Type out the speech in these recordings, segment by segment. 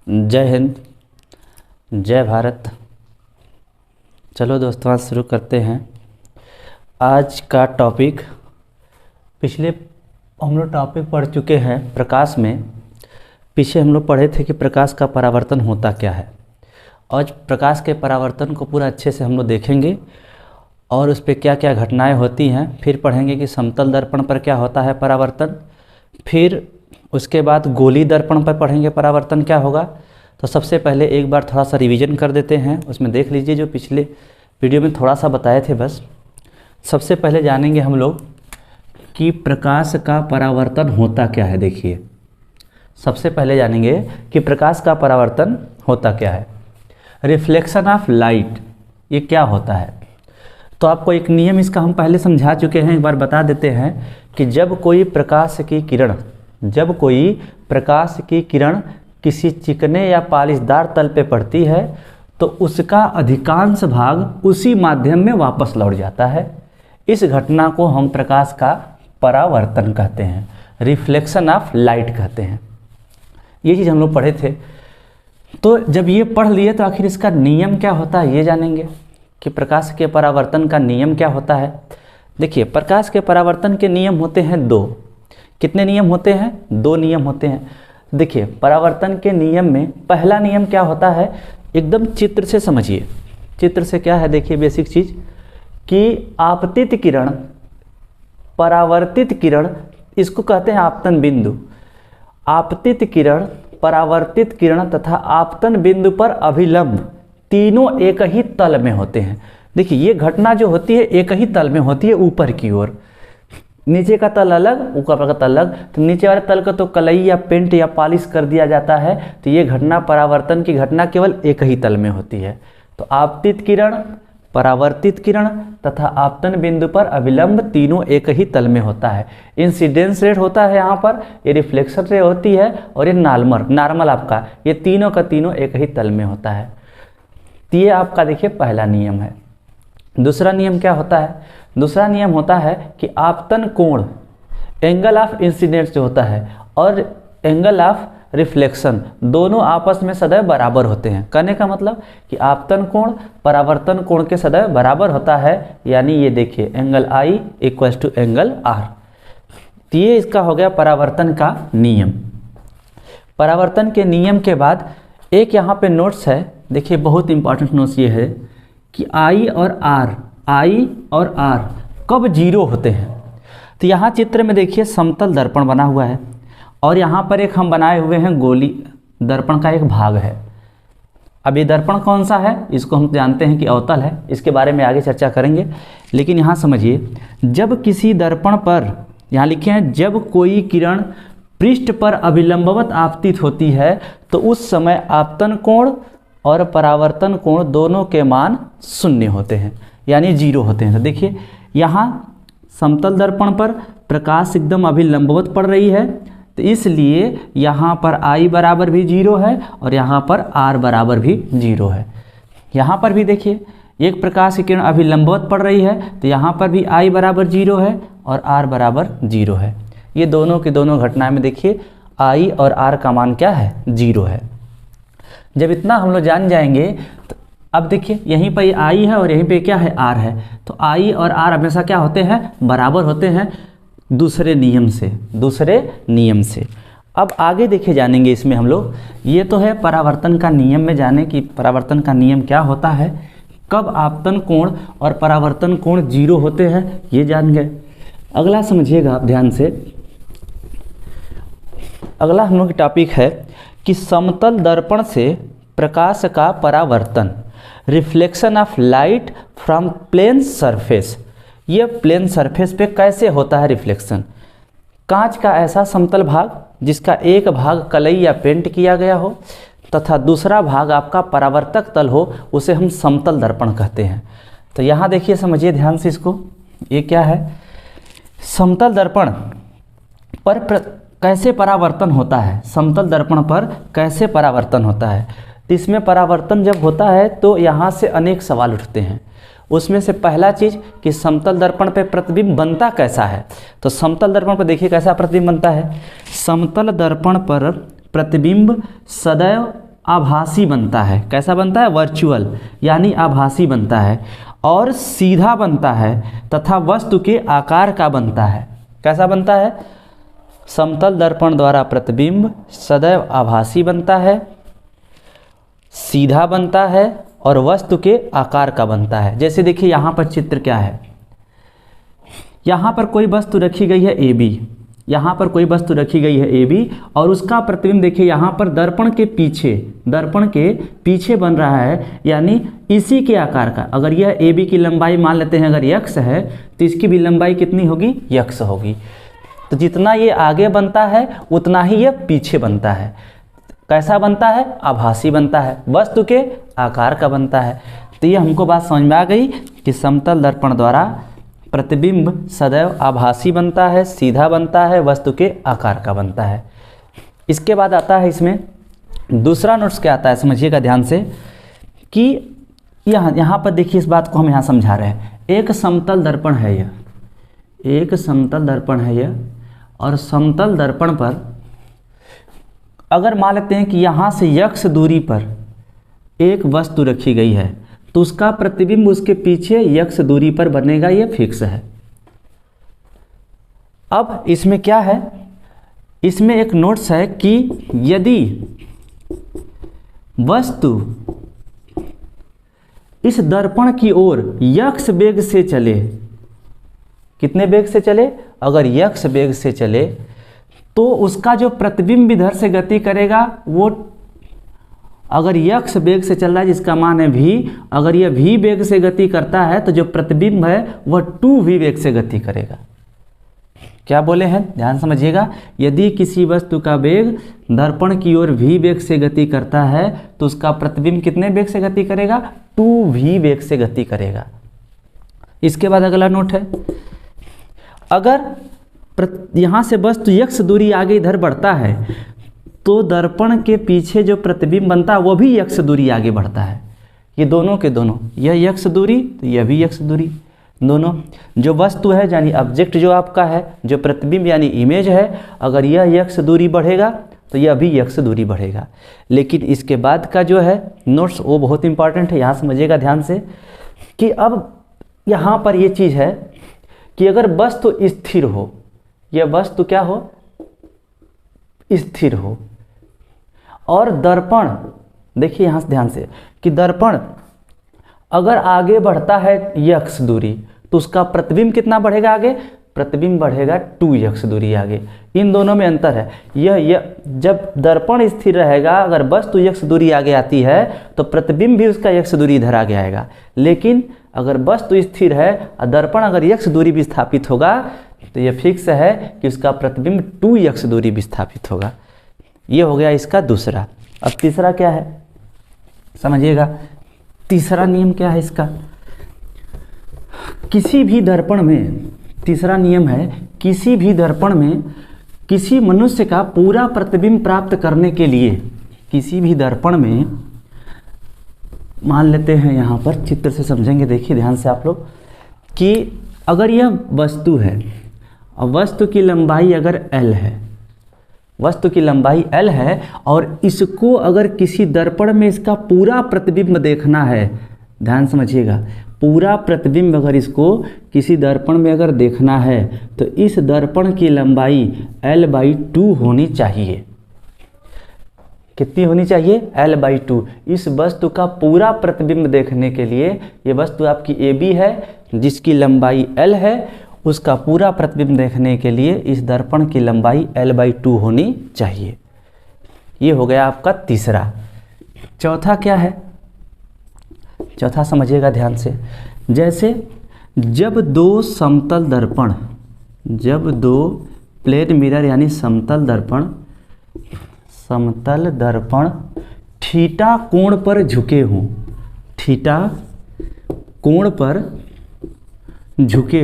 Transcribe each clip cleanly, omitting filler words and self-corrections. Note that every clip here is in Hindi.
जय हिंद, जय भारत। चलो दोस्तों, आज शुरू करते हैं। आज का टॉपिक, पिछले हम लोग टॉपिक पढ़ चुके हैं प्रकाश में। पीछे हम लोग पढ़े थे कि प्रकाश का परावर्तन होता क्या है। आज प्रकाश के परावर्तन को पूरा अच्छे से हम लोग देखेंगे और उस पर क्या क्या घटनाएं होती हैं। फिर पढ़ेंगे कि समतल दर्पण पर क्या होता है परावर्तन। फिर उसके बाद गोली दर्पण पर पढ़ेंगे परावर्तन क्या होगा। तो सबसे पहले एक बार थोड़ा सा रिवीजन कर देते हैं, उसमें देख लीजिए जो पिछले वीडियो में थोड़ा सा बताए थे। बस सबसे पहले जानेंगे हम लोग कि प्रकाश का परावर्तन होता क्या है। देखिए, सबसे पहले जानेंगे कि प्रकाश का परावर्तन होता क्या है। रिफ्लेक्शन ऑफ लाइट, ये क्या होता है। तो आपको एक नियम इसका हम पहले समझा चुके हैं, एक बार बता देते हैं कि जब कोई प्रकाश की किरण किसी चिकने या पालिशदार तल पे पड़ती है तो उसका अधिकांश भाग उसी माध्यम में वापस लौट जाता है। इस घटना को हम प्रकाश का परावर्तन कहते हैं, रिफ्लेक्शन ऑफ लाइट कहते हैं। ये चीज़ हम लोग पढ़े थे। तो जब ये पढ़ लिए तो आखिर इसका नियम क्या होता है ये जानेंगे कि प्रकाश के परावर्तन का नियम क्या होता है। देखिए, प्रकाश के परावर्तन के नियम होते हैं दो। कितने नियम होते हैं? दो नियम होते हैं। देखिए, परावर्तन के नियम में पहला नियम क्या होता है, एकदम चित्र से समझिए। चित्र से क्या है, देखिए बेसिक चीज़ कि आपतित किरण, परावर्तित किरण, इसको कहते हैं आपतन बिंदु। आपतित किरण, परावर्तित किरण तथा आपतन बिंदु पर अभिलंब तीनों एक ही तल में होते हैं। देखिए, ये घटना जो होती है एक ही तल में होती है, ऊपर की ओर। नीचे का तल अलग, ऊपर का तल अलग। तो नीचे वाले तल का तो कलई या पेंट या पॉलिश कर दिया जाता है। तो ये घटना, परावर्तन की घटना केवल एक ही तल में होती है। तो आपतित किरण, परावर्तित किरण तथा आपतन बिंदु पर अभिलंब तीनों एक ही तल में होता है। इंसिडेंस रेट होता है यहाँ पर, ये रिफ्लेक्शन रे होती है, और ये नॉर्मल आपका, ये तीनों का तीनों एक ही तल में होता है। तो ये आपका देखिए पहला नियम है। दूसरा नियम क्या होता है? दूसरा नियम होता है कि आपतन कोण, एंगल ऑफ इंसिडेंस जो होता है, और एंगल ऑफ रिफ्लेक्शन दोनों आपस में सदैव बराबर होते हैं। कहने का मतलब कि आपतन कोण परावर्तन कोण के सदैव बराबर होता है। यानी ये देखिए angle I equals to angle R. तो ये इसका हो गया परावर्तन का नियम। परावर्तन के नियम के बाद एक यहाँ पे नोट्स है, देखिए बहुत इंपॉर्टेंट नोट्स ये है कि आई और आर कब जीरो होते हैं। तो यहाँ चित्र में देखिए समतल दर्पण बना हुआ है और यहाँ पर एक हम बनाए हुए हैं गोली दर्पण का एक भाग है। अब ये दर्पण कौन सा है, इसको हम जानते हैं कि अवतल है, इसके बारे में आगे चर्चा करेंगे। लेकिन यहाँ समझिए, जब किसी दर्पण पर, यहाँ लिखे हैं, जब कोई किरण पृष्ठ पर अभिलंबवत आपतित होती है तो उस समय आपतन कोण और परावर्तन कोण दोनों के मान शून्य होते हैं, यानी जीरो होते हैं। तो देखिए, यहाँ समतल दर्पण पर प्रकाश एकदम अभिलंबवत पड़ रही है, तो इसलिए यहाँ पर आई बराबर भी जीरो है और यहाँ पर आर बराबर भी जीरो है। यहाँ पर भी देखिए, एक प्रकाश की किरण अभिलंबवत पड़ रही है तो यहाँ पर भी आई बराबर जीरो है और आर बराबर जीरो है। ये दोनों की दोनों घटनाएं में देखिए आई और आर का मान क्या है, जीरो है। जब इतना हम लोग जान जाएंगे तो अब देखिए यहीं पर आई है और यहीं पे क्या है, आर है। तो आई और आर हमेशा क्या होते हैं, बराबर होते हैं दूसरे नियम से। अब आगे देखिए जानेंगे इसमें हम लोग, ये तो है परावर्तन का नियम में जाने कि परावर्तन का नियम क्या होता है, कब आपतन कोण और परावर्तन कोण जीरो होते हैं, ये जान गए। अगला समझिएगा आप ध्यान से। अगला हम लोग का टॉपिक है कि समतल दर्पण से प्रकाश का परावर्तन, reflection of light from plane surface. ये प्लेन सरफेस पे कैसे होता है रिफ्लेक्शन। कांच का ऐसा समतल भाग जिसका एक भाग कलई या पेंट किया गया हो तथा दूसरा भाग आपका परावर्तक तल हो, उसे हम समतल दर्पण कहते हैं। तो यहाँ देखिए, समझिए ध्यान से इसको, ये क्या है, समतल दर्पण पर कैसे परावर्तन होता है। समतल दर्पण पर कैसे परावर्तन होता है। तो इसमें परावर्तन जब होता है तो यहाँ से अनेक सवाल उठते हैं। उसमें से पहला चीज़ कि समतल दर्पण पे प्रतिबिंब बनता कैसा है। तो समतल दर्पण पर देखिए कैसा प्रतिबिंब बनता है। समतल दर्पण पर प्रतिबिंब सदैव आभासी बनता है। कैसा बनता है? वर्चुअल, यानी आभासी बनता है और सीधा बनता है तथा वस्तु के आकार का बनता है। कैसा बनता है? समतल दर्पण द्वारा प्रतिबिंब सदैव आभासी बनता है, सीधा बनता है और वस्तु के आकार का बनता है। जैसे देखिए यहाँ पर चित्र क्या है, यहाँ पर कोई वस्तु रखी गई है AB, यहाँ पर कोई वस्तु रखी गई है AB और उसका प्रतिबिंब देखिए यहाँ पर दर्पण के पीछे बन रहा है, यानी इसी के आकार का। अगर यह AB की लंबाई मान लेते हैं अगर x है तो इसकी भी लंबाई कितनी होगी? x होगी। तो जितना ये आगे बनता है उतना ही यह पीछे बनता है। कैसा बनता है? आभासी बनता है, वस्तु के आकार का बनता है। तो ये हमको बात समझ में आ गई कि समतल दर्पण द्वारा प्रतिबिंब सदैव आभासी बनता है, सीधा बनता है, वस्तु के आकार का बनता है। इसके बाद आता है इसमें दूसरा नोट्स क्या आता है, समझिएगा ध्यान से कि यहाँ पर देखिए इस बात को हम यहाँ समझा रहे हैं। एक समतल दर्पण है यह, एक समतल दर्पण है यह, और समतल दर्पण पर अगर मान लेते हैं कि यहाँ से x दूरी पर एक वस्तु रखी गई है तो उसका प्रतिबिंब उसके पीछे x दूरी पर बनेगा, ये फिक्स है। अब इसमें क्या है, इसमें एक नोट्स है कि यदि वस्तु इस दर्पण की ओर x वेग से चले, कितने वेग से चले? अगर x वेग से चले तो उसका जो प्रतिबिंब इधर से गति करेगा वो, अगर x वेग से चल रहा है जिसका मान है v, अगर यह v वेग से गति करता है तो जो प्रतिबिंब है वह 2v वेग से गति करेगा। क्या बोले हैं? ध्यान समझिएगा। यदि किसी वस्तु का वेग दर्पण की ओर v वेग से गति करता है तो उसका प्रतिबिंब कितने वेग से गति करेगा? 2v वेग से गति करेगा। इसके बाद अगला नोट है, अगर यहाँ से वस्तु x दूरी आगे इधर बढ़ता है तो दर्पण के पीछे जो प्रतिबिंब बनता है वो भी x दूरी आगे बढ़ता है। ये दोनों के दोनों, यह x दूरी तो यह भी x दूरी, दोनों जो वस्तु है यानी ऑब्जेक्ट जो आपका है, जो प्रतिबिंब यानी इमेज है, अगर यह x दूरी बढ़ेगा तो यह भी x दूरी बढ़ेगा। लेकिन इसके बाद का जो है नोट्स वो बहुत इंपॉर्टेंट है, यहाँ समझिएगा ध्यान से कि अब यहाँ पर ये चीज़ है कि अगर वस्तु स्थिर हो, यह वस्तु क्या हो? स्थिर हो, और दर्पण देखिए यहाँ से ध्यान से कि दर्पण अगर आगे बढ़ता है x दूरी तो उसका प्रतिबिंब कितना बढ़ेगा आगे? प्रतिबिंब बढ़ेगा 2x दूरी आगे। इन दोनों में अंतर है। यह जब दर्पण स्थिर रहेगा, अगर वस्तु x दूरी आगे आती है तो प्रतिबिंब भी उसका x दूरी इधर आगे आएगा। लेकिन अगर वस्तु स्थिर है और दर्पण अगर x दूरी भी स्थापित होगा तो यह फिक्स है कि उसका प्रतिबिंब 2x दूरी भी स्थापित होगा। ये हो गया इसका दूसरा। अब तीसरा क्या है समझिएगा। तीसरा नियम क्या है इसका? किसी भी दर्पण में, तीसरा नियम है, किसी भी दर्पण में किसी मनुष्य का पूरा प्रतिबिंब प्राप्त करने के लिए, किसी भी दर्पण में मान लेते हैं, यहाँ पर चित्र से समझेंगे, देखिए ध्यान से आप लोग कि अगर यह वस्तु है और वस्तु की लंबाई अगर L है, वस्तु की लंबाई L है और इसको अगर किसी दर्पण में इसका पूरा प्रतिबिंब देखना है, ध्यान समझिएगा, पूरा प्रतिबिंब अगर इसको किसी दर्पण में अगर देखना है तो इस दर्पण की लंबाई L/2 होनी चाहिए। कितनी होनी चाहिए? L/2। इस वस्तु का पूरा प्रतिबिंब देखने के लिए, ये वस्तु आपकी AB है जिसकी लंबाई L है, उसका पूरा प्रतिबिंब देखने के लिए इस दर्पण की लंबाई L/2 होनी चाहिए। ये हो गया आपका तीसरा। चौथा क्या है? चौथा समझिएगा ध्यान से। जैसे जब दो समतल दर्पण, जब दो प्लेन मिरर यानी समतल दर्पण थीटा कोण पर झुके हों, थीटा कोण पर झुके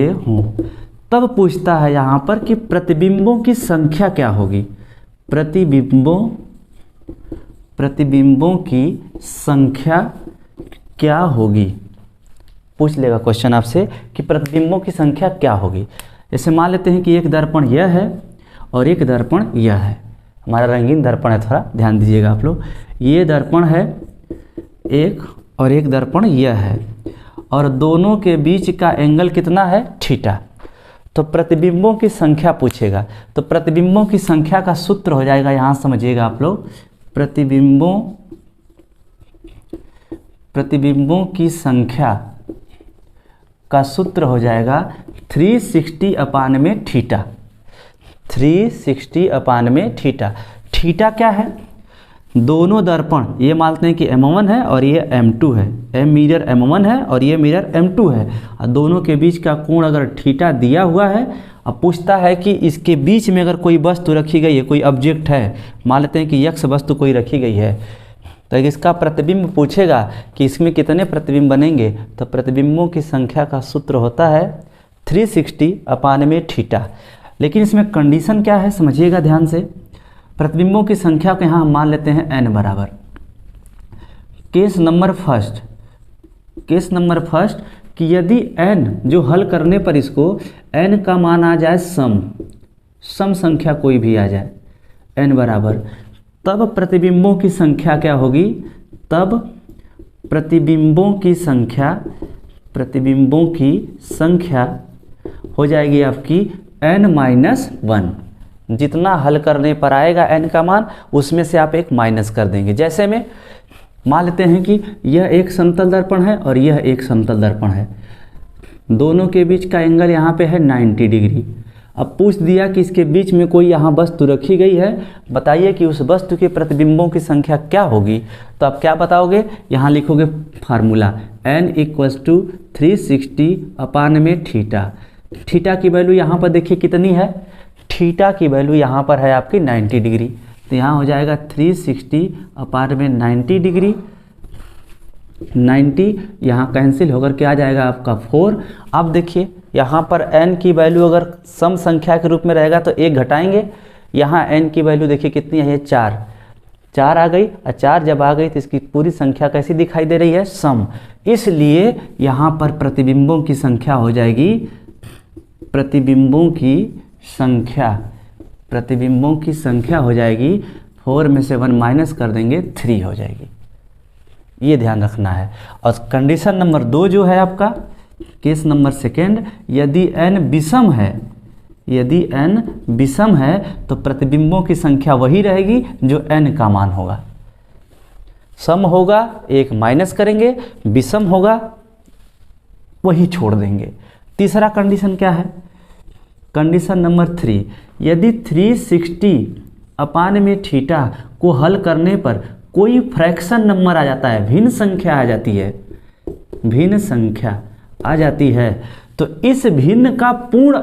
हों, तब पूछता है यहाँ पर कि प्रतिबिंबों की संख्या क्या होगी? प्रतिबिंबों की संख्या क्या होगी, पूछ लेगा क्वेश्चन आपसे कि प्रतिबिंबों की संख्या क्या होगी। जैसे मान लेते हैं कि एक दर्पण यह है और एक दर्पण यह है, हमारा रंगीन दर्पण है, थोड़ा ध्यान दीजिएगा आप लोग। ये दर्पण है एक और एक दर्पण यह है, और दोनों के बीच का एंगल कितना है, थीटा। तो प्रतिबिंबों की संख्या पूछेगा, तो प्रतिबिंबों की संख्या का सूत्र हो जाएगा, यहाँ समझिएगा आप लोग, प्रतिबिंबों की संख्या का सूत्र हो जाएगा 360/θ। 360/θ। थीटा क्या है, दोनों दर्पण, ये मानते हैं कि M1 है और ये M2 है, M मिरर M1 है और ये मिरर M2 है, और दोनों के बीच का कोण अगर थीटा दिया हुआ है। अब पूछता है कि इसके बीच में अगर कोई वस्तु रखी गई है, कोई ऑब्जेक्ट है, मान लेते हैं कि यक्ष वस्तु कोई रखी गई है, तो इसका प्रतिबिंब पूछेगा कि इसमें कितने प्रतिबिंब बनेंगे। तो प्रतिबिंबों की संख्या का सूत्र होता है 360/θ। लेकिन इसमें कंडीशन क्या है, समझिएगा ध्यान से। प्रतिबिंबों की संख्या को यहाँ हम मान लेते हैं n बराबर। केस नंबर फर्स्ट कि यदि n जो हल करने पर इसको n का मान आ जाए सम संख्या कोई भी आ जाए n बराबर, तब प्रतिबिंबों की संख्या क्या होगी, तब प्रतिबिंबों की संख्या हो जाएगी आपकी n-1। जितना हल करने पर आएगा n का मान, उसमें से आप एक माइनस कर देंगे। जैसे में मान लेते हैं कि यह एक समतल दर्पण है और यह एक समतल दर्पण है, दोनों के बीच का एंगल यहाँ पे है 90 डिग्री। अब पूछ दिया कि इसके बीच में कोई यहाँ वस्तु रखी गई है, बताइए कि उस वस्तु के प्रतिबिंबों की संख्या क्या होगी। तो आप क्या बताओगे, यहाँ लिखोगे फार्मूला n = 360/θ। थीटा की वैल्यू यहाँ पर देखिए कितनी है, थीटा की वैल्यू यहाँ पर है आपकी 90 डिग्री, तो यहाँ हो जाएगा 360/90 डिग्री। 90 यहाँ कैंसिल होकर क्या आ जाएगा आपका 4। अब देखिए यहाँ पर n की वैल्यू अगर सम संख्या के रूप में रहेगा तो 1 घटाएंगे, यहाँ n की वैल्यू देखिए कितनी है, 4 आ गई, और 4 जब आ गई तो इसकी पूरी संख्या कैसी दिखाई दे रही है, सम। इसलिए यहाँ पर प्रतिबिंबों की संख्या हो जाएगी, प्रतिबिंबों की संख्या हो जाएगी 4 में से 1 माइनस कर देंगे 3 हो जाएगी, ये ध्यान रखना है। और कंडीशन नंबर 2 जो है आपका, केस नंबर सेकेंड, यदि n विषम है तो प्रतिबिंबों की संख्या वही रहेगी जो n का मान होगा। सम होगा 1 माइनस करेंगे, विषम होगा वही छोड़ देंगे। तीसरा कंडीशन क्या है, कंडीशन नंबर 3, यदि 360/θ को हल करने पर कोई फ्रैक्शन नंबर आ जाता है, भिन्न संख्या आ जाती है, तो इस भिन्न का पूर्ण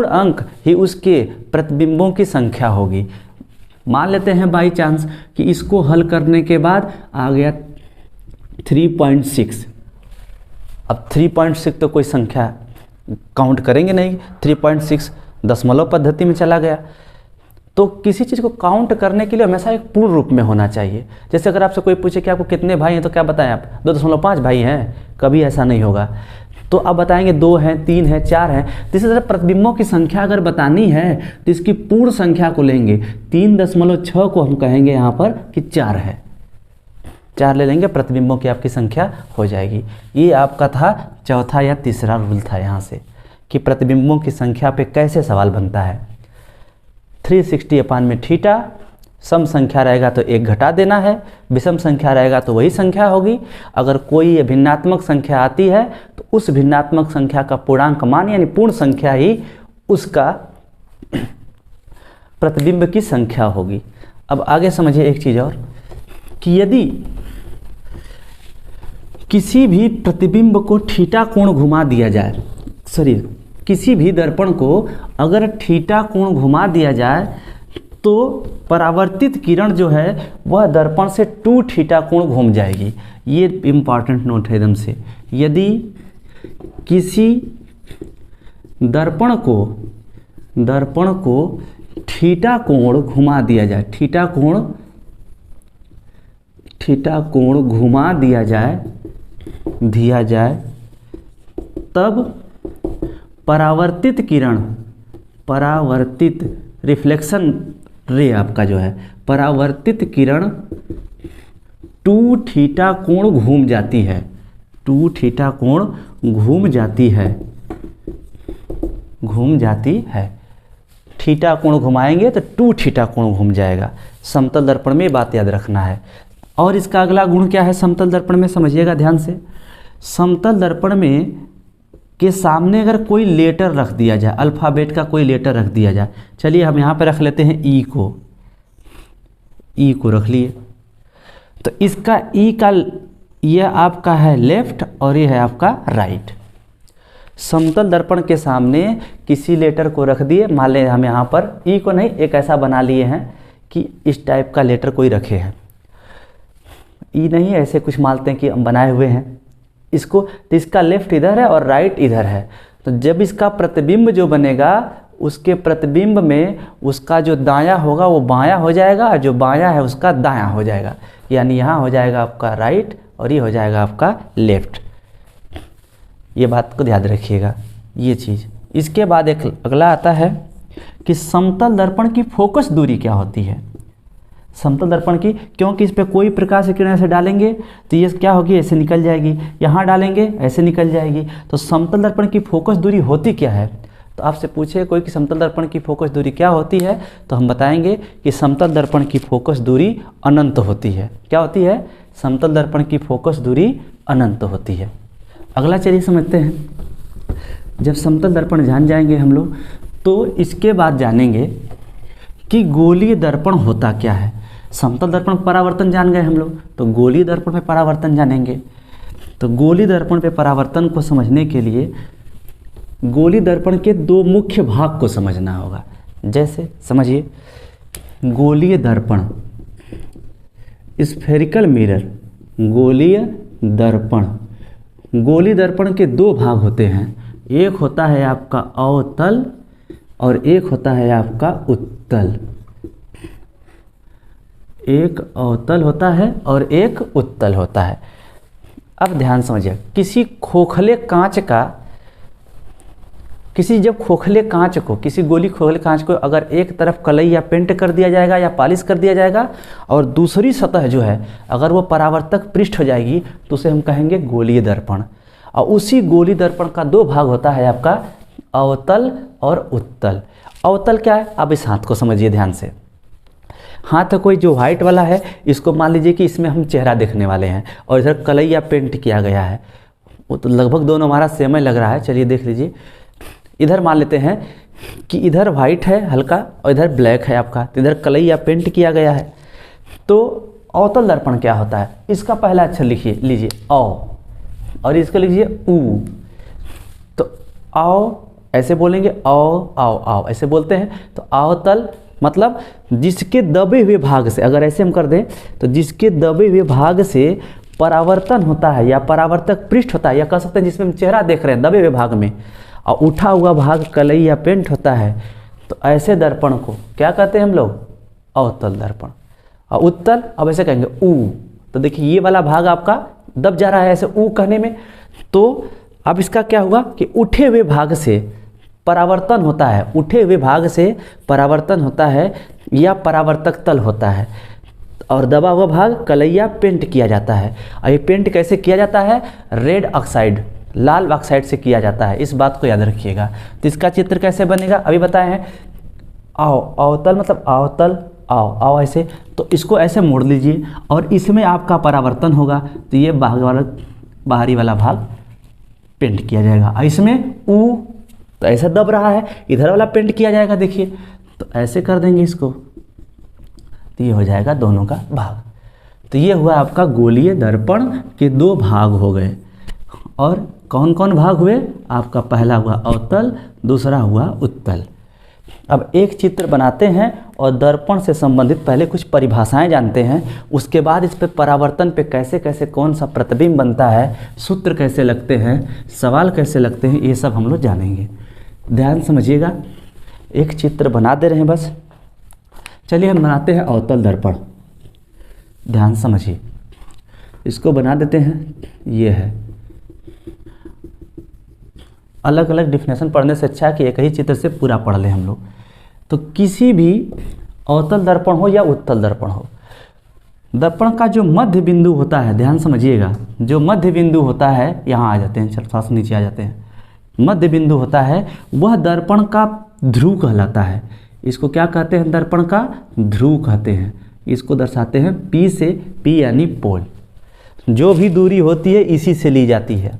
अंक ही उसके प्रतिबिंबों की संख्या होगी। मान लेते हैं बाई चांस कि इसको हल करने के बाद आ गया 3.6। अब 3.6 तो कोई संख्या काउंट करेंगे नहीं, 3.6 दशमलव पद्धति में चला गया। तो किसी चीज़ को काउंट करने के लिए हमेशा एक पूर्ण रूप में होना चाहिए। जैसे अगर आपसे कोई पूछे कि आपको कितने भाई हैं, तो क्या बताएं आप, 2.5 भाई हैं, कभी ऐसा नहीं होगा। तो आप बताएंगे 2 हैं, 3 हैं, 4 हैं। तो इसी तरह प्रतिबिंबों की संख्या अगर बतानी है तो इसकी पूर्ण संख्या को लेंगे, 3.6 को हम कहेंगे यहाँ पर कि 4 है, 4 ले लेंगे, प्रतिबिंबों की आपकी संख्या हो जाएगी। ये आपका था चौथा या तीसरा रूल था यहाँ से कि प्रतिबिंबों की संख्या पे कैसे सवाल बनता है। 360/θ, सम संख्या रहेगा तो 1 घटा देना है, विषम संख्या रहेगा तो वही संख्या होगी। अगर कोई भिन्नात्मक संख्या आती है तो उस भिन्नात्मक संख्या का पूर्णांक मान यानी पूर्ण संख्या ही उसका प्रतिबिंब की संख्या होगी। अब आगे समझिए एक चीज़ और कि यदि किसी भी प्रतिबिंब को थीटा कोण घुमा दिया जाए, किसी भी दर्पण को अगर थीटा कोण घुमा दिया जाए तो परावर्तित किरण जो है वह दर्पण से 2θ कोण घूम जाएगी। ये इम्पॉर्टेंट नोट है एकदम से। यदि किसी दर्पण को थीटा कोण घुमा दिया जाए, थीटा कोण घुमा दिया जाए तब परावर्तित रिफ्लेक्शन रे आपका जो है परावर्तित किरण 2 थीटा कोण घूम जाती है, 2 थीटा कोण घूम जाती है। थीटा कोण घुमाएंगे तो 2 थीटा कोण घूम जाएगा। समतल दर्पण में बात याद रखना है। और इसका अगला गुण क्या है समतल दर्पण में, समझिएगा ध्यान से। समतल दर्पण में के सामने अगर कोई लेटर रख दिया जाए, अल्फ़ाबेट का कोई लेटर रख दिया जाए, चलिए हम यहाँ पर रख लेते हैं ई को रख लिए, तो इसका ई का यह आपका है लेफ्ट और ये है आपका राइट। समतल दर्पण के सामने किसी लेटर को रख दिए, मान लें हम यहाँ पर ई को नहीं, एक ऐसा बना लिए हैं कि इस टाइप का लेटर कोई रखे हैं, ई नहीं ऐसे कुछ मानते हैं कि हम बनाए हुए हैं इसको, तो इसका लेफ्ट इधर है और राइट इधर है। तो जब इसका प्रतिबिंब जो बनेगा उसके प्रतिबिंब में उसका जो दायां होगा वो बायां हो जाएगा और जो बायां है उसका दायां हो जाएगा, यानी यहाँ हो जाएगा आपका राइट और ये हो जाएगा आपका लेफ्ट। ये बात को ध्यान रखिएगा ये चीज़। इसके बाद एक अगला आता है कि समतल दर्पण की फोकस दूरी क्या होती है। समतल दर्पण की, क्योंकि इस पर कोई प्रकाश की किरण ऐसे डालेंगे तो ये क्या होगी, ऐसे निकल जाएगी, यहाँ डालेंगे ऐसे निकल जाएगी। तो समतल दर्पण की फोकस दूरी होती क्या है, तो आपसे पूछे कोई कि समतल दर्पण की फोकस दूरी क्या होती है, तो हम बताएंगे कि समतल दर्पण की फोकस दूरी अनंत होती है। क्या होती है, समतल दर्पण की फोकस दूरी अनंत होती है। अगला चलिए समझते हैं। जब समतल दर्पण जान जाएंगे हम लोग, तो इसके बाद जानेंगे कि गोलीय दर्पण होता क्या है। समतल दर्पण परावर्तन जान गए हम लोग, तो गोलीय दर्पण में परावर्तन जानेंगे। तो गोलीय दर्पण पे परावर्तन को समझने के लिए गोलीय दर्पण के 2 मुख्य भाग को समझना होगा। जैसे समझिए, गोलीय दर्पण, स्फेरिकल मिरर, गोलीय दर्पण। गोलीय दर्पण के 2 भाग होते हैं, एक होता है आपका अवतल और एक होता है आपका उत्तल। एक अवतल होता है और एक उत्तल होता है। अब ध्यान समझिए, किसी खोखले कांच का, जब खोखले कांच को, किसी गोली खोखले कांच को अगर एक तरफ कलई या पेंट कर दिया जाएगा या पॉलिश कर दिया जाएगा और दूसरी सतह जो है अगर वो परावर्तक पृष्ठ हो जाएगी तो उसे हम कहेंगे गोलीय दर्पण। और उसी गोलीय दर्पण का 2 भाग होता है आपका अवतल और उत्तल। अवतल क्या है, अब इस हाथ को समझिए ध्यान से। हाथ कोई जो व्हाइट वाला है, इसको मान लीजिए कि इसमें हम चेहरा देखने वाले हैं और इधर कलई या पेंट किया गया है, वो तो लगभग दोनों हमारा सेम ही लग रहा है। चलिए देख लीजिए, इधर मान लेते हैं कि इधर वाइट है हल्का और इधर ब्लैक है आपका, तो इधर कलई या पेंट किया गया है। तो अवतल दर्पण क्या होता है, इसका पहला अक्षर लिखिए, लीजिए औ, और इसको लिखिए ऊ। तो आओ ऐसे बोलेंगे, आओ आओ आओ ऐसे बोलते हैं। तो अवतल मतलब जिसके दबे हुए भाग से, अगर ऐसे हम कर दें तो जिसके दबे हुए भाग से परावर्तन होता है या परावर्तक पृष्ठ होता है, या कह सकते हैं जिसमें हम चेहरा देख रहे हैं दबे हुए भाग में, और उठा हुआ भाग कलई या पेंट होता है, तो ऐसे दर्पण को क्या कहते हैं हम लोग, अवतल दर्पण। और उत्तल, अब ऐसे कहेंगे ऊ। तो देखिए ये वाला भाग आपका दब जा रहा है ऐसे ऊ कहने में, तो अब इसका क्या हुआ कि उठे हुए भाग से परावर्तन होता है, उठे हुए भाग से परावर्तन होता है या परावर्तक तल होता है, और दबा हुआ भाग कलैया पेंट किया जाता है। और ये पेंट कैसे किया जाता है, रेड ऑक्साइड, लाल ऑक्साइड से किया जाता है, इस बात को याद रखिएगा। तो इसका चित्र कैसे बनेगा अभी बताए हैं, आओ अवतल मतलब अवतल, आओ आओ ऐसे, तो इसको ऐसे मोड़ लीजिए और इसमें आपका परावर्तन होगा, तो ये बाहरी वाला भाग पेंट किया जाएगा। और इसमें ऊ, तो ऐसा दब रहा है, इधर वाला पेंट किया जाएगा, देखिए तो ऐसे कर देंगे इसको, तो ये हो जाएगा दोनों का भाग। तो ये हुआ आपका गोलीय दर्पण के 2 भाग हो गए। और कौन कौन भाग हुए, आपका पहला हुआ अवतल, दूसरा हुआ उत्तल। अब एक चित्र बनाते हैं और दर्पण से संबंधित पहले कुछ परिभाषाएं जानते हैं, उसके बाद इस पे परावर्तन पे कैसे कैसे कौन सा प्रतिबिंब बनता है, सूत्र कैसे लगते हैं, सवाल कैसे लगते हैं, ये सब हम लोग जानेंगे। ध्यान समझिएगा, एक चित्र बना दे रहे हैं बस। चलिए हम बनाते हैं अवतल दर्पण, ध्यान समझिए। इसको बना देते हैं, ये है। अलग अलग डिफिनेशन पढ़ने से अच्छा है कि एक ही चित्र से पूरा पढ़ लें हम लोग। तो किसी भी अवतल दर्पण हो या उत्तल दर्पण हो, दर्पण का जो मध्य बिंदु होता है, ध्यान समझिएगा, जो मध्य बिंदु होता है, यहाँ आ जाते हैं, चल थोड़ा सा नीचे आ जाते हैं, मध्य बिंदु होता है वह दर्पण का ध्रुव कहलाता है। इसको क्या कहते हैं? दर्पण का ध्रुव कहते हैं। इसको दर्शाते हैं P से, P यानी पोल। जो भी दूरी होती है इसी से ली जाती है।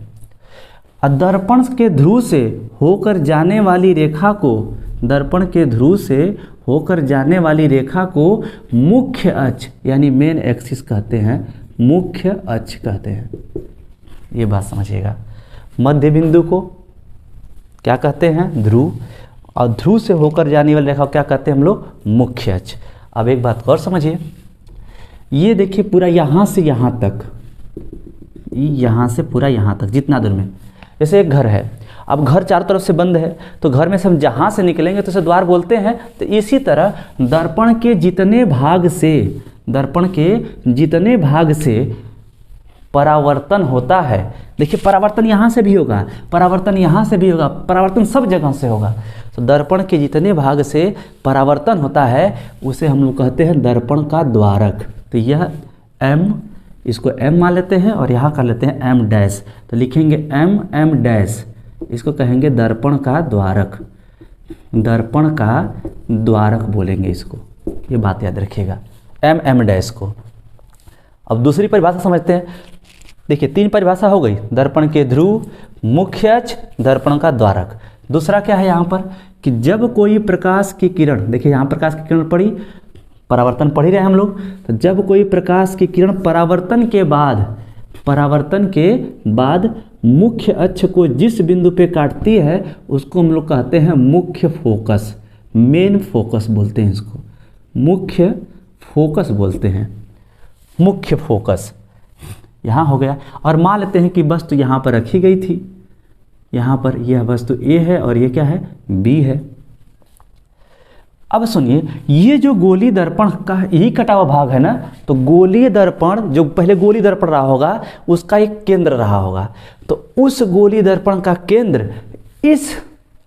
दर्पण के ध्रुव से होकर जाने वाली रेखा को, दर्पण के ध्रुव से होकर जाने वाली रेखा को मुख्य अक्ष यानी मेन एक्सिस कहते हैं, मुख्य अक्ष कहते हैं। ये बात समझिएगा। मध्य बिंदु को क्या कहते हैं? ध्रुव। और ध्रुव से होकर जाने वाली रेखा को क्या कहते हैं हम लोग? मुख्य अक्ष। अब एक बात और समझिए, ये देखिए पूरा यहाँ से यहाँ तक, यहाँ से पूरा यहाँ तक जितना दूर में, जैसे एक घर है, अब घर चारों तरफ से बंद है, तो घर में से हम जहाँ से निकलेंगे तो उसे द्वार बोलते हैं। तो इसी तरह दर्पण के जितने भाग से, दर्पण के जितने भाग से परावर्तन होता है, देखिए परावर्तन यहाँ से भी होगा, परावर्तन यहाँ से भी होगा, परावर्तन सब जगह से होगा। तो दर्पण के जितने भाग से परावर्तन होता है उसे हम लोग कहते हैं दर्पण का द्वारक। तो यह M, इसको M मान लेते हैं और यहाँ कर लेते हैं M डैश, तो लिखेंगे M डैश, इसको कहेंगे दर्पण का द्वारक, दर्पण का द्वारक बोलेंगे इसको, ये बात याद रखिएगा, M डैश को। अब दूसरी परिभाषा समझते हैं। देखिए 3 परिभाषा हो गई, दर्पण के ध्रुव, मुख्य अक्ष, दर्पण का द्वारक। दूसरा क्या है यहाँ पर कि जब कोई प्रकाश की किरण, देखिए यहाँ प्रकाश की किरण पड़ी, परावर्तन पढ़ ही रहे हम लोग, तो जब कोई प्रकाश की किरण परावर्तन के बाद मुख्य अक्ष को जिस बिंदु पे काटती है उसको हम लोग कहते हैं मुख्य फोकस, मेन फोकस बोलते हैं इसको, मुख्य फोकस बोलते हैं, मुख्य फोकस यहाँ हो गया। और मान लेते हैं कि वस्तु यहाँ पर रखी गई थी, यहाँ पर यह वस्तु A है और ये क्या है? B है। अब सुनिए, ये जो गोलीय दर्पण का यही कटा हुआ भाग है ना, तो गोलीय दर्पण, जो पहले गोलीय दर्पण रहा होगा उसका एक केंद्र रहा होगा, तो उस गोलीय दर्पण का केंद्र इस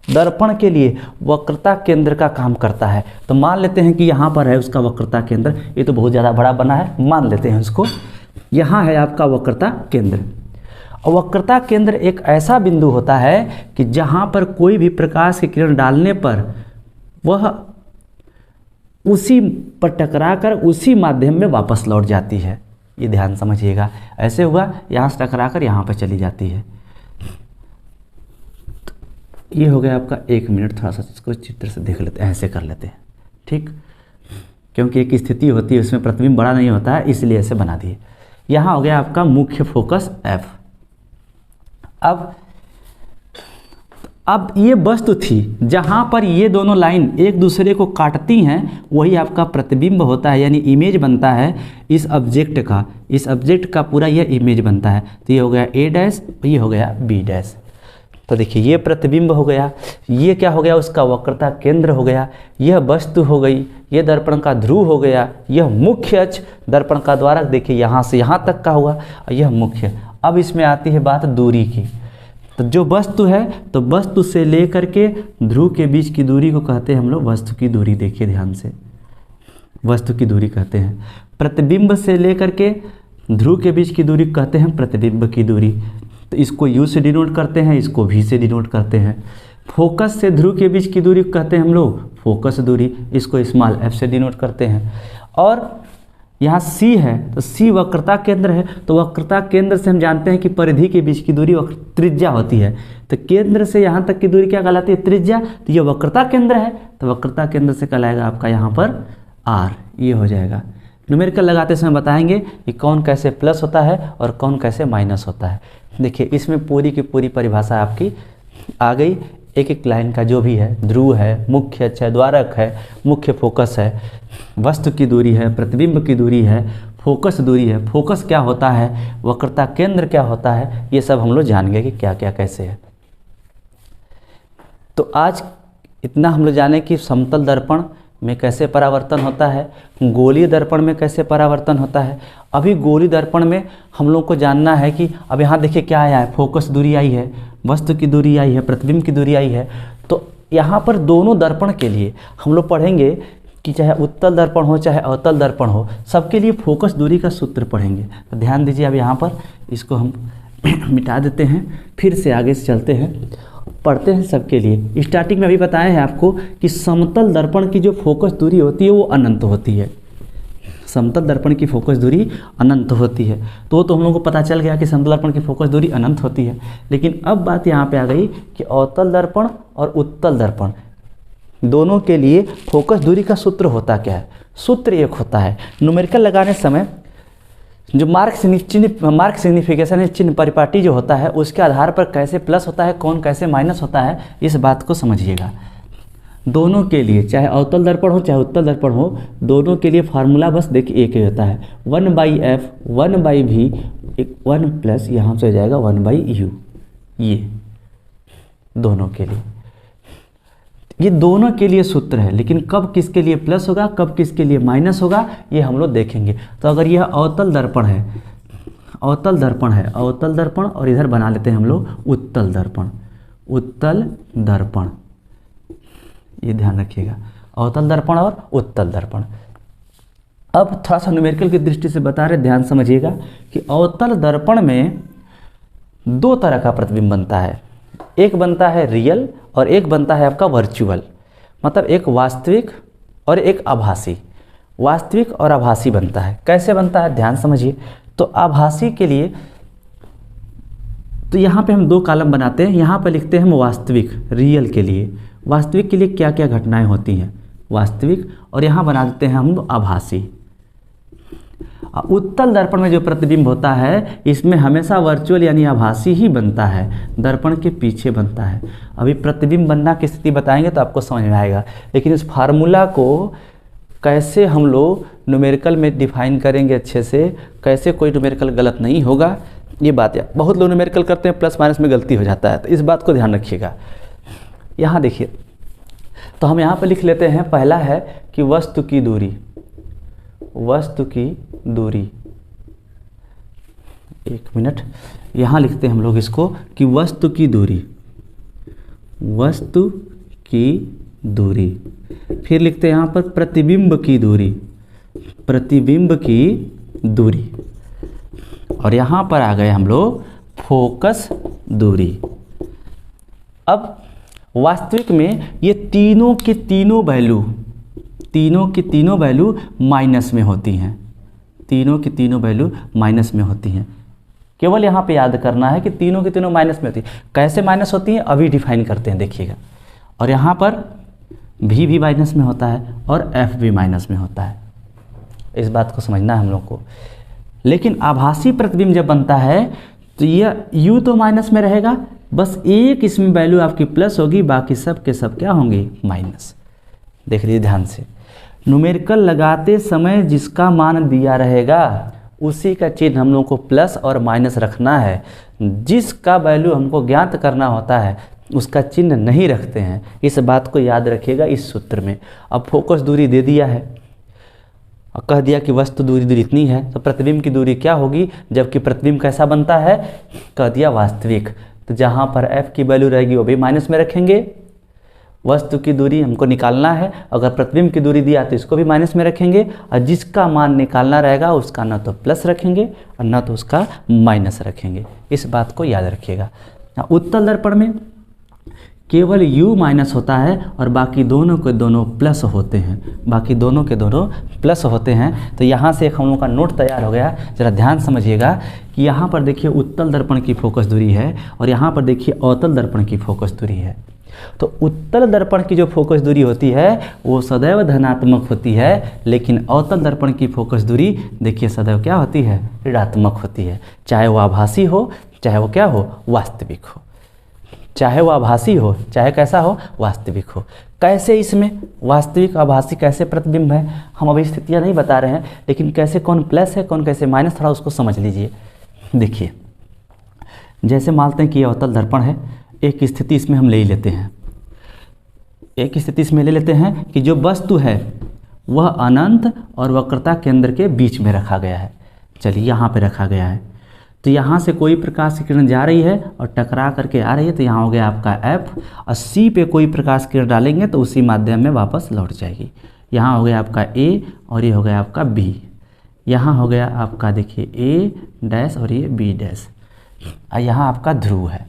दर्पण के लिए वक्रता केंद्र का काम करता है। तो मान लेते हैं कि यहाँ पर है उसका वक्रता केंद्र, ये तो बहुत ज़्यादा बड़ा बना है, मान लेते हैं उसको, यहाँ है आपका वक्रता केंद्र। और वक्रता केंद्र एक ऐसा बिंदु होता है कि जहाँ पर कोई भी प्रकाश की किरण डालने पर वह उसी पर टकराकर उसी माध्यम में वापस लौट जाती है। ये ध्यान समझिएगा, ऐसे हुआ, यहाँ से टकराकर यहाँ पर चली जाती है। ये हो गया आपका 1 मिनट, थोड़ा सा इसको चित्र से देख लेते हैं, ऐसे कर लेते हैं, ठीक, क्योंकि एक स्थिति होती है उसमें प्रतिबिंब बड़ा नहीं होता है, इसलिए ऐसे बना दिए। यहाँ हो गया आपका मुख्य फोकस F। अब ये वस्तु थी जहाँ पर ये दोनों लाइन एक दूसरे को काटती हैं, वही आपका प्रतिबिंब होता है, यानी इमेज बनता है इस ऑब्जेक्ट का, इस ऑब्जेक्ट का पूरा यह इमेज बनता है। तो ये हो गया A डैश, ये हो गया B डैश। तो देखिए ये प्रतिबिंब हो गया, ये क्या हो गया? उसका वक्रता केंद्र हो गया, यह वस्तु हो गई, ये दर्पण का ध्रुव हो गया, यह मुख्य अक्ष, दर्पण का द्वारक, देखिए यहाँ से यहाँ तक का हुआ, और यह मुख्य। अब इसमें आती है बात दूरी की। तो जो वस्तु है, तो वस्तु से लेकर के ध्रुव के बीच की दूरी को कहते हैं हम लोग वस्तु की दूरी। देखिए ध्यान से, वस्तु की दूरी कहते हैं। प्रतिबिंब से लेकर के ध्रुव के बीच की दूरी कहते हैं प्रतिबिंब की दूरी। तो इसको U से डिनोट करते हैं, इसको V से डिनोट करते हैं। फोकस से ध्रुव के बीच की दूरी कहते हैं हम लोग फोकस दूरी, इसको स्मॉल f से डिनोट करते हैं। और यहाँ C है, तो C वक्रता केंद्र है, तो वक्रता केंद्र से हम जानते हैं कि परिधि के बीच की दूरी त्रिज्या होती है। तो केंद्र से यहाँ तक की दूरी क्या कहलाती है? त्रिज्या। तो ये वक्रता केंद्र है, तो वक्रता केंद्र से कहलाएगा आपका यहाँ पर R। ये हो जाएगा। न्यूमेरिकल लगाते समय बताएंगे कि कौन कैसे प्लस होता है और कौन कैसे माइनस होता है। देखिए इसमें पूरी की पूरी परिभाषा आपकी आ गई, एक एक लाइन का जो भी है, ध्रुव है, मुख्य अक्ष है, द्वारक है, मुख्य फोकस है, वस्तु की दूरी है, प्रतिबिंब की दूरी है, फोकस दूरी है, फोकस क्या होता है, वक्रता केंद्र क्या होता है, ये सब हम लोग जान गए कि क्या क्या कैसे है। तो आज इतना हम लोग जाने कि समतल दर्पण, में कैसे परावर्तन होता है, गोलीय दर्पण में कैसे परावर्तन होता है। अभी गोलीय दर्पण में हम लोग को जानना है कि अब यहाँ देखिए क्या आया है, फोकस दूरी आई है, वस्तु की दूरी आई है, प्रतिबिंब की दूरी आई है। तो यहाँ पर दोनों दर्पण के लिए हम लोग पढ़ेंगे कि चाहे उत्तल दर्पण हो चाहे अवतल दर्पण हो, सबके लिए फोकस दूरी का सूत्र पढ़ेंगे। तो ध्यान दीजिए, अब यहाँ पर इसको हम मिटा देते हैं, फिर से आगे से चलते हैं, पढ़ते हैं सबके लिए। स्टार्टिंग में अभी बताए हैं आपको कि समतल दर्पण की जो फोकस दूरी होती है वो अनंत होती है। समतल दर्पण की फोकस दूरी अनंत होती है, तो हम लोगों को पता चल गया कि समतल दर्पण की फोकस दूरी अनंत होती है। लेकिन अब बात यहाँ पे आ गई कि अवतल दर्पण और उत्तल दर्पण दोनों के लिए फोकस दूरी का सूत्र होता क्या है। सूत्र एक होता है, न्यूमेरिकल लगाने समय जो मार्क सिग्निफिकेशन चिन्ह परिपाटी जो होता है उसके आधार पर कैसे प्लस होता है, कौन कैसे माइनस होता है, इस बात को समझिएगा। दोनों के लिए चाहे अवतल दर्पण हो चाहे उत्तल दर्पण हो, दोनों के लिए फार्मूला बस देखिए एक ही होता है, 1/f 1/v 1 प्लस यहाँ से हो जाएगा 1/u। ये दोनों के लिए, ये दोनों के लिए सूत्र है। लेकिन कब किसके लिए प्लस होगा, कब किसके लिए माइनस होगा, ये हम लोग देखेंगे। तो अगर यह अवतल दर्पण है, अवतल दर्पण है, अवतल दर्पण, और इधर बना लेते हैं हम लोग उत्तल दर्पण, उत्तल दर्पण, ये ध्यान रखिएगा, अवतल दर्पण और उत्तल दर्पण। अब थोड़ा सा न्यूमेरिकल की दृष्टि से बता रहे, ध्यान समझिएगा कि अवतल दर्पण में दो तरह का प्रतिबिंब बनता है, एक बनता है रियल और एक बनता है आपका वर्चुअल, मतलब एक वास्तविक और एक आभासी। वास्तविक और आभासी बनता है, कैसे बनता है ध्यान समझिए। तो आभासी के लिए तो यहाँ पे हम दो कॉलम बनाते हैं, यहाँ पे लिखते हैं हम वास्तविक, रियल के लिए, वास्तविक के लिए क्या क्या घटनाएं होती हैं वास्तविक, और यहाँ बना देते हैं हम आभासी। उत्तल दर्पण में जो प्रतिबिंब होता है इसमें हमेशा वर्चुअल यानी आभासी ही बनता है, दर्पण के पीछे बनता है। अभी प्रतिबिंब बनना की स्थिति बताएंगे तो आपको समझ में आएगा, लेकिन इस फार्मूला को कैसे हम लोग न्यूमेरिकल में डिफाइन करेंगे अच्छे से, कैसे कोई न्यूमेरिकल गलत नहीं होगा, ये बात है। बहुत लोग न्यूमेरिकल करते हैं प्लस माइनस में गलती हो जाता है, तो इस बात को ध्यान रखिएगा। यहाँ देखिए, तो हम यहाँ पर लिख लेते हैं, पहला है कि वस्तु की दूरी, वस्तु की दूरी, एक मिनट, यहाँ लिखते हैं हम लोग इसको कि वस्तु की दूरी, वस्तु की दूरी। फिर लिखते हैं यहाँ पर प्रतिबिंब की दूरी, प्रतिबिंब की दूरी, और यहाँ पर आ गए हम लोग फोकस दूरी। अब वास्तविक में ये तीनों की तीनों वैल्यू, तीनों की तीनों वैल्यू माइनस में होती हैं, तीनों की तीनों वैल्यू माइनस में होती हैं। केवल यहाँ पे याद करना है कि तीनों की तीनों माइनस में होती हैं। कैसे माइनस होती हैं अभी डिफाइन करते हैं, देखिएगा। और यहाँ पर v भी माइनस में होता है और f भी माइनस में होता है, इस बात को समझना है हम लोग को। लेकिन आभासी प्रतिबिंब जब बनता है तो यह u तो माइनस में रहेगा, बस एक इसमें वैल्यू आपकी प्लस होगी, बाकी सब के सब क्या होंगे माइनस। देख लीजिए ध्यान से, न्यूमेरिकल लगाते समय जिसका मान दिया रहेगा उसी का चिन्ह हम लोग को प्लस और माइनस रखना है। जिसका वैल्यू हमको ज्ञात करना होता है उसका चिन्ह नहीं रखते हैं, इस बात को याद रखिएगा इस सूत्र में। अब फोकस दूरी दे दिया है और कह दिया कि वस्तु दूरी इतनी है, तो प्रतिबिंब की दूरी क्या होगी, जबकि प्रतिबिंब कैसा बनता है, कह दिया वास्तविक, तो जहाँ पर f की वैल्यू रहेगी वो भी माइनस में रखेंगे। वस्तु की दूरी हमको निकालना है, अगर प्रतिबिंब की दूरी दिया तो इसको भी माइनस में रखेंगे, और जिसका मान निकालना रहेगा उसका न तो प्लस रखेंगे और न तो उसका माइनस रखेंगे, इस बात को याद रखिएगा। उत्तल दर्पण में केवल u माइनस होता है और बाकी दोनों के दोनों प्लस होते हैं, बाकी दोनों के दोनों प्लस होते हैं। तो यहाँ से एक हम लोग का नोट तैयार हो गया, जरा ध्यान समझिएगा कि यहाँ पर देखिए उत्तल दर्पण की फोकस दूरी है और यहाँ पर देखिए अवतल दर्पण की फोकस दूरी है। तो उत्तल दर्पण की जो फोकस दूरी होती है वो सदैव धनात्मक होती है, लेकिन अवतल दर्पण की फोकस दूरी देखिए सदैव क्या होती है, ऋणात्मक होती है। चाहे वो आभासी हो चाहे वो क्या हो, वास्तविक हो, चाहे वो आभासी हो चाहे कैसा हो, वास्तविक हो। कैसे इसमें वास्तविक आभासी कैसे प्रतिबिंब है, हम अभी स्थितियाँ नहीं बता रहे हैं, लेकिन कैसे कौन प्लस है कौन कैसे माइनस, थोड़ा उसको समझ लीजिए। देखिए जैसे मानते हैं कि यह अवतल दर्पण है, एक स्थिति इसमें हम ले ही लेते हैं, एक स्थिति इसमें ले लेते हैं कि जो वस्तु है वह अनंत और वक्रता केंद्र के बीच में रखा गया है। चलिए यहाँ पे रखा गया है, तो यहाँ से कोई प्रकाश की किरण जा रही है और टकरा करके आ रही है, तो यहाँ हो गया आपका F, और C पे कोई प्रकाश की किरण डालेंगे तो उसी माध्यम में वापस लौट जाएगी। यहाँ हो गया आपका A और ये हो गया आपका B। यहाँ हो गया आपका देखिए A डैश और ये B डैश, और यहाँ आपका ध्रुव है।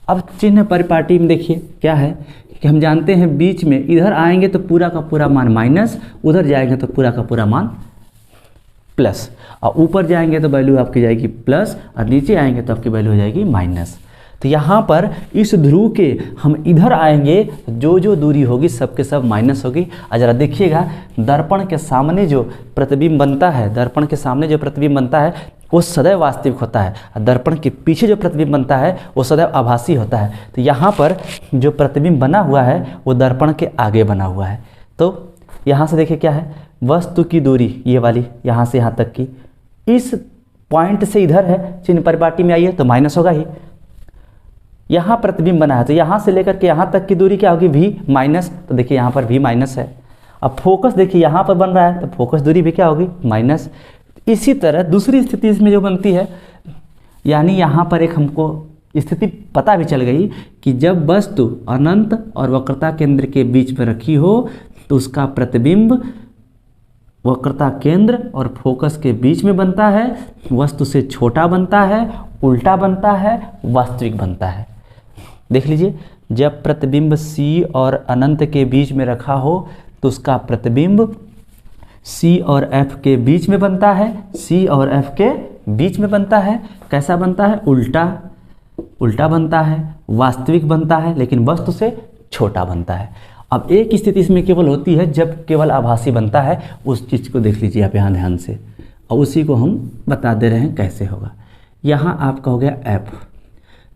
अब चिन्ह परिपाटी में देखिए क्या है कि हम जानते हैं बीच में इधर आएंगे तो पूरा का पूरा मान माइनस, उधर जाएंगे तो पूरा का पूरा मान प्लस, और ऊपर जाएंगे तो वैल्यू आपकी जाएगी प्लस, और नीचे आएंगे तो आपकी वैल्यू हो जाएगी माइनस। तो यहाँ पर इस ध्रुव के हम इधर आएंगे, जो जो दूरी होगी सबके सब माइनस होगी। और ज़रा देखिएगा दर्पण के सामने जो प्रतिबिंब बनता है, दर्पण के सामने जो प्रतिबिंब बनता है वो सदैव वास्तविक होता है, और दर्पण के पीछे जो प्रतिबिंब बनता है वो सदैव आभासी होता है। तो यहाँ पर जो प्रतिबिंब बना हुआ है वो दर्पण के आगे बना हुआ है। तो यहाँ से देखिए क्या है, वस्तु की दूरी ये वाली यहाँ से यहाँ तक की, इस पॉइंट से इधर है, चिन्ह परिपाटी में आइए तो माइनस होगा ही। यहाँ प्रतिबिंब बना है तो यहाँ से लेकर के यहाँ तक की दूरी क्या होगी, V माइनस, तो देखिए यहाँ पर V माइनस है। अब फोकस देखिए यहाँ पर बन रहा है तो फोकस दूरी भी क्या होगी, माइनस। इसी तरह दूसरी स्थिति इसमें जो बनती है, यानी यहाँ पर एक हमको स्थिति पता भी चल गई कि जब वस्तु अनंत और वक्रता केंद्र के बीच में रखी हो तो उसका प्रतिबिंब वक्रता केंद्र और फोकस के बीच में बनता है, वस्तु से छोटा बनता है, उल्टा बनता है, वास्तविक बनता है। देख लीजिए, जब प्रतिबिंब C और अनंत के बीच में रखा हो तो उसका प्रतिबिंब C और F के बीच में बनता है, C और F के बीच में बनता है। कैसा बनता है, उल्टा, उल्टा बनता है, वास्तविक बनता है, लेकिन वस्तु से छोटा बनता है। अब एक स्थिति इसमें केवल होती है जब केवल आभासी बनता है, उस चीज़ को देख लीजिए आप यहाँ ध्यान से, और उसी को हम बता दे रहे हैं कैसे होगा। यहाँ आपका हो गया F,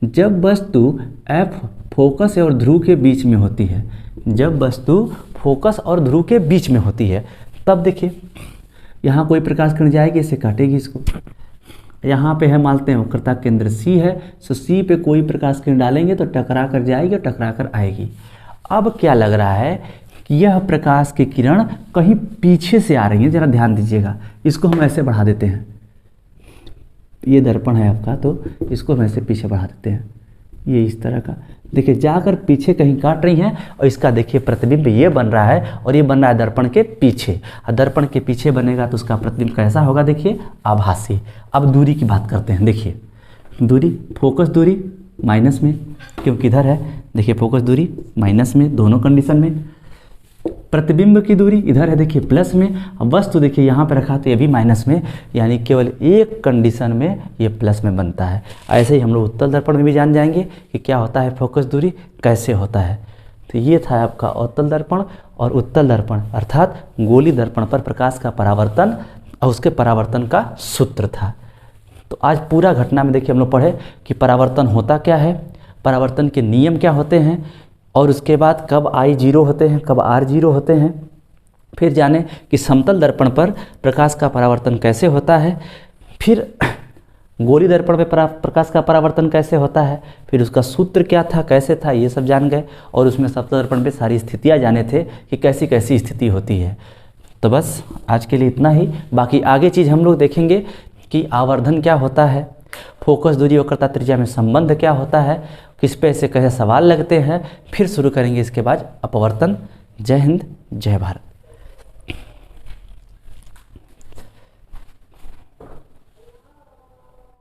जब वस्तु F फोकस और ध्रुव के बीच में होती है, जब वस्तु फोकस और ध्रुव के बीच में होती है तब देखिए यहाँ कोई प्रकाश किरण जाएगी, इसे काटेगी इसको। यहाँ पे है मानते हैं वक्रता केंद्र C है, सो C पे कोई प्रकाश किरण डालेंगे तो टकरा कर जाएगी और टकरा कर आएगी। अब क्या लग रहा है कि यह प्रकाश की किरण कहीं पीछे से आ रही है, जरा ध्यान दीजिएगा। इसको हम ऐसे बढ़ा देते हैं, ये दर्पण है आपका, तो इसको हम ऐसे पीछे बढ़ा देते हैं, ये इस तरह का देखिए जाकर पीछे कहीं काट रही हैं, और इसका देखिए प्रतिबिंब ये बन रहा है, और ये बन रहा है दर्पण के पीछे। और दर्पण के पीछे बनेगा तो उसका प्रतिबिंब कैसा होगा, देखिए आभासी। अब दूरी की बात करते हैं, देखिए दूरी, फोकस दूरी माइनस में, क्योंकि इधर है, देखिए फोकस दूरी माइनस में दोनों कंडीशन में। प्रतिबिंब की दूरी इधर है देखिए प्लस में, अब वस्तु देखिए यहाँ पे रखा तो ये भी माइनस में, यानी केवल एक कंडीशन में ये प्लस में बनता है। ऐसे ही हम लोग उत्तल दर्पण में भी जान जाएंगे कि क्या होता है फोकस दूरी, कैसे होता है। तो ये था आपका अवतल दर्पण और उत्तल दर्पण, अर्थात गोली दर्पण पर प्रकाश का परावर्तन और उसके परावर्तन का सूत्र था। तो आज पूरा घटना में देखिए हम लोग पढ़े कि परावर्तन होता क्या है, परावर्तन के नियम क्या होते हैं, और उसके बाद कब I0 होते हैं, कब R0 होते हैं। फिर जाने कि समतल दर्पण पर प्रकाश का परावर्तन कैसे होता है, फिर गोली दर्पण में प्रकाश का परावर्तन कैसे होता है, फिर उसका सूत्र क्या था, कैसे था, ये सब जान गए। और उसमें समतल दर्पण पे सारी स्थितियाँ जाने थे कि कैसी कैसी स्थिति होती है। तो बस आज के लिए इतना ही, बाकी आगे चीज़ हम लोग देखेंगे कि आवर्धन क्या होता है, फोकस दूरी वक्रता त्रिज्या में संबंध क्या होता है, किस पे से कैसे सवाल लगते हैं, फिर शुरू करेंगे इसके बाद अपवर्तन। जय हिंद, जय भारत।